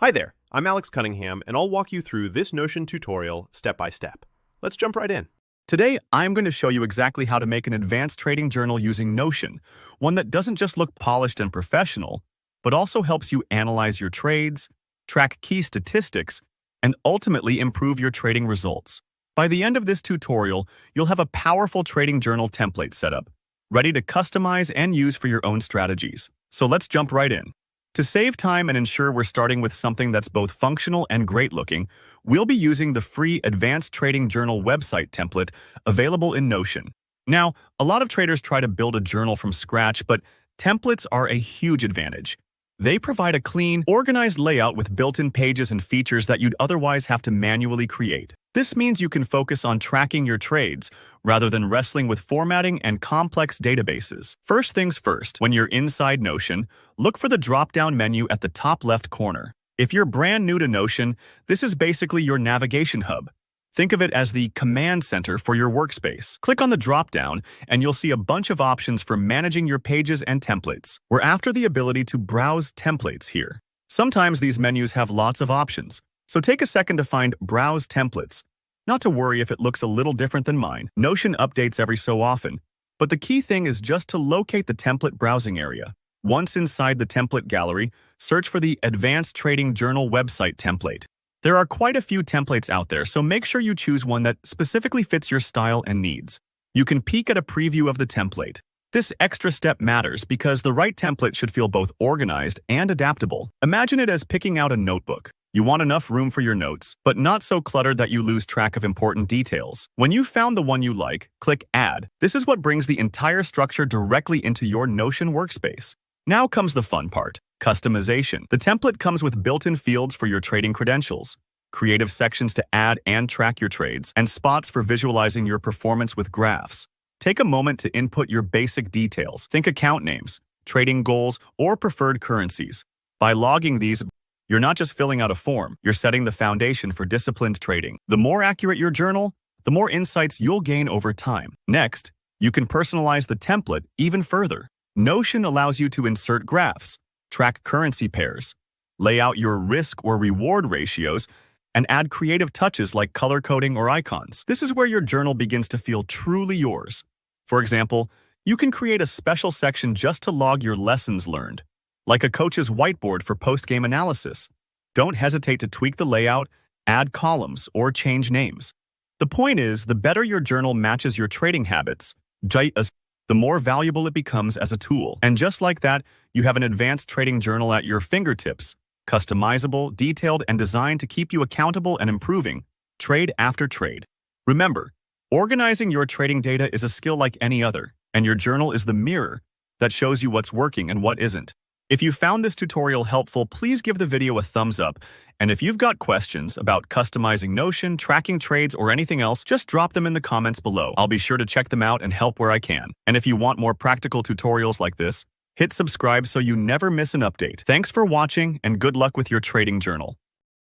Hi there, I'm Alex Cunningham, and I'll walk you through this Notion tutorial step by step. Let's jump right in. Today, I'm going to show you exactly how to make an advanced trading journal using Notion, one that doesn't just look polished and professional, but also helps you analyze your trades, track key statistics, and ultimately improve your trading results. By the end of this tutorial, you'll have a powerful trading journal template set up, ready to customize and use for your own strategies. So let's jump right in. To save time and ensure we're starting with something that's both functional and great-looking, we'll be using the free Advanced Trading Journal website template available in Notion. Now, a lot of traders try to build a journal from scratch, but templates are a huge advantage. They provide a clean, organized layout with built-in pages and features that you'd otherwise have to manually create. This means you can focus on tracking your trades rather than wrestling with formatting and complex databases. First things first, when you're inside Notion, look for the drop-down menu at the top left corner. If you're brand new to Notion, this is basically your navigation hub. Think of it as the command center for your workspace. Click on the drop-down, and you'll see a bunch of options for managing your pages and templates. We're after the ability to browse templates here. Sometimes these menus have lots of options, so take a second to find Browse Templates. Not to worry if it looks a little different than mine. Notion updates every so often, but the key thing is just to locate the template browsing area. Once inside the template gallery, search for the Advanced Trading Journal website template. There are quite a few templates out there, so make sure you choose one that specifically fits your style and needs. You can peek at a preview of the template. This extra step matters because the right template should feel both organized and adaptable. Imagine it as picking out a notebook. You want enough room for your notes, but not so cluttered that you lose track of important details. When you've found the one you like, click Add. This is what brings the entire structure directly into your Notion workspace. Now comes the fun part. Customization. The template comes with built-in fields for your trading credentials, creative sections to add and track your trades, and spots for visualizing your performance with graphs. Take a moment to input your basic details. Think account names, trading goals, or preferred currencies. By logging these, you're not just filling out a form, you're setting the foundation for disciplined trading. The more accurate your journal, the more insights you'll gain over time. Next, you can personalize the template even further. Notion allows you to insert graphs, track currency pairs, lay out your risk or reward ratios, and add creative touches like color coding or icons. This is where your journal begins to feel truly yours. For example, you can create a special section just to log your lessons learned, like a coach's whiteboard for post-game analysis. Don't hesitate to tweak the layout, add columns, or change names. The point is, the better your journal matches your trading habits, the more valuable it becomes as a tool. And just like that, you have an advanced trading journal at your fingertips, customizable, detailed, and designed to keep you accountable and improving, trade after trade. Remember, organizing your trading data is a skill like any other, and your journal is the mirror that shows you what's working and what isn't. If you found this tutorial helpful, please give the video a thumbs up, and if you've got questions about customizing Notion, tracking trades, or anything else, just drop them in the comments below. I'll be sure to check them out and help where I can. And if you want more practical tutorials like this, hit subscribe so you never miss an update. Thanks for watching, and good luck with your trading journal.